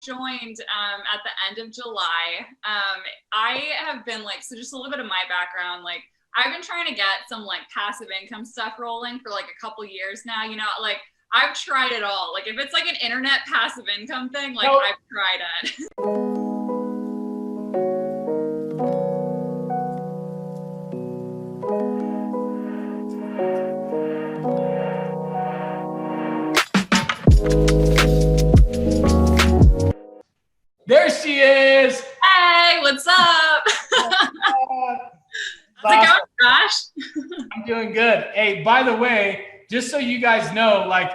joined at the end of July. I have been like, so just a little bit of my background, like I've been trying to get some like passive income stuff rolling for like a couple years now, like I've tried it all. Like if it's like an internet passive income thing, like I've tried it. There she is. Hey, what's up? How's it going, Josh? I'm doing good. Hey, by the way, just so you guys know, like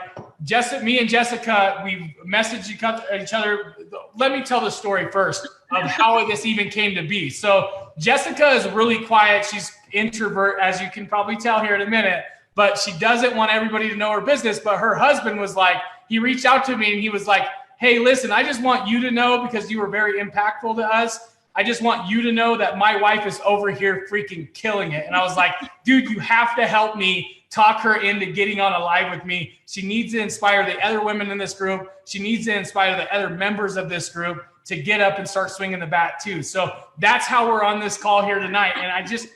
me and Jessica, we messaged each other. Let me tell the story first of how this even came to be. So Jessica is really quiet. She's introvert, as you can probably tell here in a minute, but she doesn't want everybody to know her business. But her husband was like, he reached out to me and he was like, hey, listen, I just want you to know, because you were very impactful to us, I just want you to know that my wife is over here freaking killing it. And I was like, dude, you have to help me talk her into getting on a live with me. She needs to inspire the other women in this group. She needs to inspire the other members of this group to get up and start swinging the bat too. So that's how we're on this call here tonight. And I just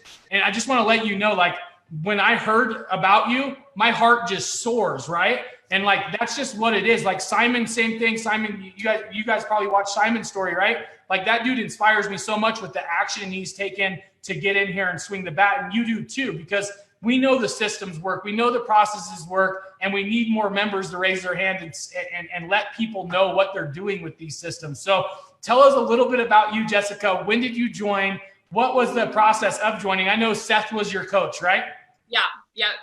want to let you know, like, when I heard about you, my heart just soars, right? And like, that's just what it is. Like Simon, same thing. Simon, you guys probably watched Simon's story, right? Like that dude inspires me so much with the action he's taken to get in here and swing the bat. And you do too, because we know the systems work. We know the processes work, and we need more members to raise their hand and let people know what they're doing with these systems. So tell us a little bit about you, Jessica. When did you join? What was the process of joining? I know Seth was your coach, right?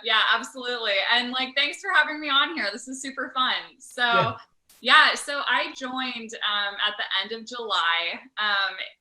Yeah, absolutely. And like, thanks for having me on here. This is super fun. So so I joined at the end of July.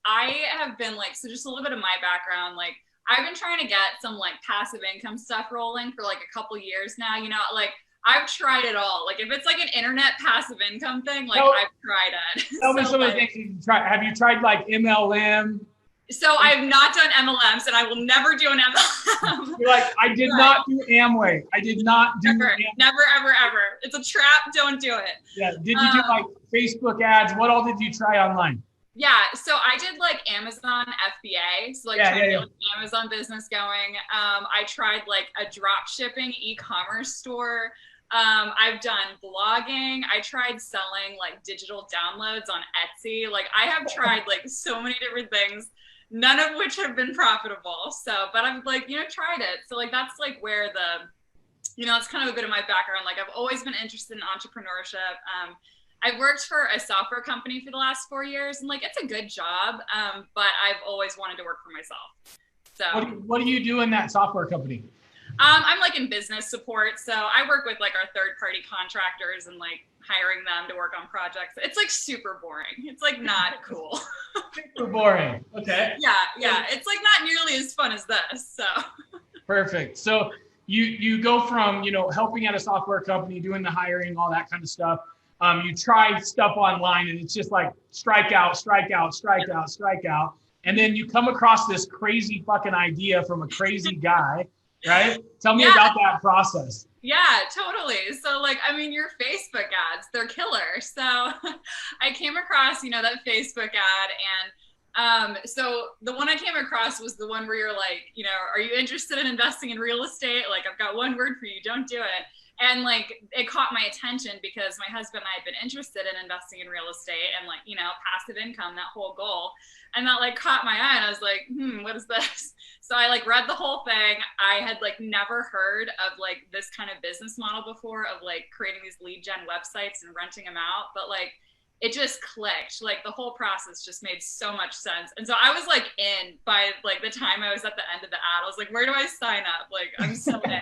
I have been like, so just a little bit of my background, like I've been trying to get some like passive income stuff rolling for like a couple years now, like I've tried it all. Like if it's like an internet passive income thing, like I've tried it. Tell me some of the things you've tried. Have you tried like MLM? So I have not done MLMs, and I will never do an MLM. You're like, I did not do Amway. I did not do never, ever. It's a trap. Don't do it. Yeah. Did you do like Facebook ads? What all did you try online? Yeah. So I did like Amazon FBA. So like trying to get like Amazon business going. I tried like a drop shipping e-commerce store. I've done blogging. I tried selling like digital downloads on Etsy. Like I have tried like so many different things, none of which have been profitable. So, but I've like, tried it. So like, that's like where it's kind of a bit of my background. Like I've always been interested in entrepreneurship. I've worked for a software company for the last 4 years, and like, it's a good job. But I've always wanted to work for myself. So what do you do in that software company? I'm like in business support. So I work with like our third party contractors and like hiring them to work on projects. It's like super boring. It's like not cool. Super boring. Okay. Yeah. It's like not nearly as fun as this. So perfect. So you go from, helping at a software company, doing the hiring, all that kind of stuff. You try stuff online and it's just like strike out. And then you come across this crazy fucking idea from a crazy guy. Right? Tell me about that process. Yeah, totally. So like, I mean, your Facebook ads, they're killer. So I came across, that Facebook ad, and so the one I came across was the one where you're like, are you interested in investing in real estate? Like, I've got one word for you, don't do it. And like, it caught my attention because my husband and I had been interested in investing in real estate and like, passive income, that whole goal. And that like caught my eye, and I was like, what is this? So I like read the whole thing. I had like never heard of like this kind of business model before, of like creating these lead gen websites and renting them out. But like, it just clicked. Like the whole process just made so much sense. And so I was like in by like the time I was at the end of the ad. I was like, where do I sign up? Like, I'm so in.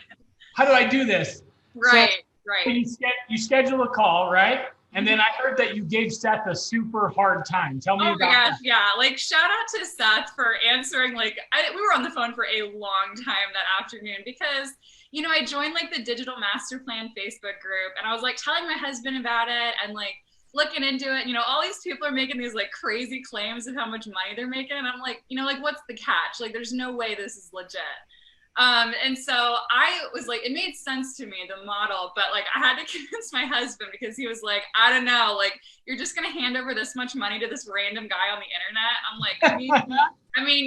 How do I do this? Right. So you schedule a call, right? And then I heard that you gave Seth a super hard time. Tell me about that. Yeah. Like shout out to Seth for answering. Like we were on the phone for a long time that afternoon because, I joined like the Digital Master Plan Facebook group, and I was like telling my husband about it and like looking into it. All these people are making these like crazy claims of how much money they're making. And I'm like, like, what's the catch? Like, there's no way this is legit. And so I was like, it made sense to me, the model, but like I had to convince my husband because he was like, I don't know, like you're just gonna hand over this much money to this random guy on the internet. I'm like,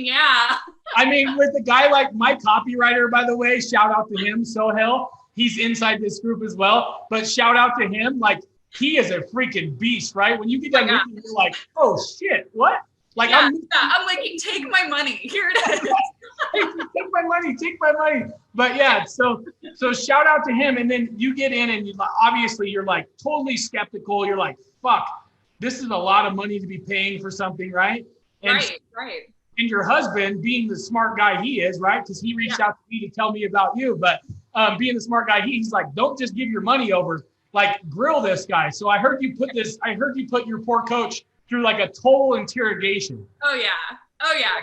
yeah. I mean, with a guy like my copywriter, by the way, shout out to him, Sohail. He's inside this group as well. But shout out to him, like he is a freaking beast, right? When you get done reading, you're like, oh shit, what? Like I'm like, take my money. Here it is. Take my money, take my money. But yeah, so shout out to him. And then you get in and obviously you're like totally skeptical. You're like, fuck, this is a lot of money to be paying for something, right? And right. And your husband, being the smart guy he is, right? Because he reached out to me to tell me about you. But being the smart guy, he's like, don't just give your money over. Like, grill this guy. So I heard you put your poor coach through like a total interrogation. Oh yeah,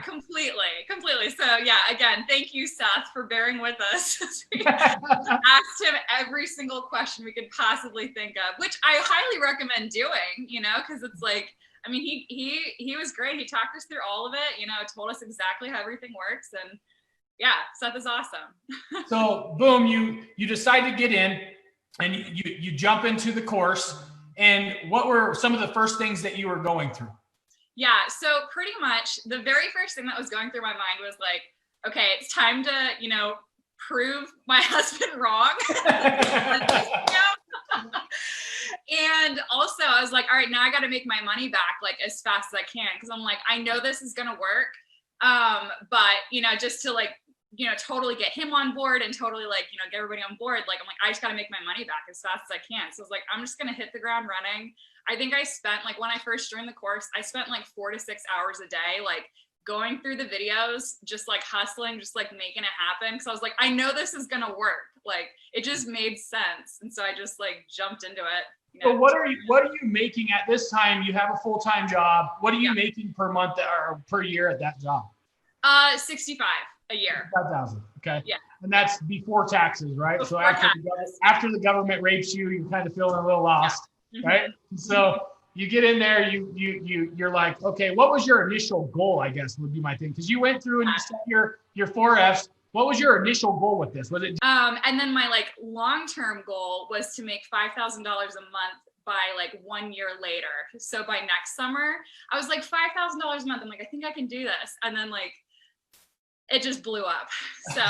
completely. So yeah, again, thank you, Seth, for bearing with us. We asked him every single question we could possibly think of, which I highly recommend doing, because it's like, I mean, he was great. He talked us through all of it, told us exactly how everything works. And yeah, Seth is awesome. So boom, you decide to get in and you jump into the course. And what were some of the first things that you were going through? Yeah, so pretty much the very first thing that was going through my mind was like, okay, it's time to, prove my husband wrong. And also I was like, all right, now I got to make my money back like as fast as I can. Cause I'm like, I know this is going to work. But just to like, totally get him on board and totally like, get everybody on board. Like, I'm like, I just got to make my money back as fast as I can. So I was like, I'm just going to hit the ground running. I think I spent like, when I first joined the course, I spent like 4 to 6 hours a day, like going through the videos, just like hustling, just like making it happen. Cause I was like, I know this is going to work. Like it just made sense. And so I just like jumped into it. So what are you making at this time? You have a full-time job. What are you making per month or per year at that job? 65 a year. 5,000. Okay. Yeah. And that's before taxes, right? Before so after the government rapes you, you're kind of feeling a little lost, right? So you get in there, you're like, okay, what was your initial goal? I guess would be my thing, because you went through and you set your 4 Fs. What was your initial goal with this? Was it? And then my like long-term goal was to make $5,000 a month by like 1 year later. So by next summer, I was like $5,000 a month. I'm like, I think I can do this. And then like, it just blew up. So.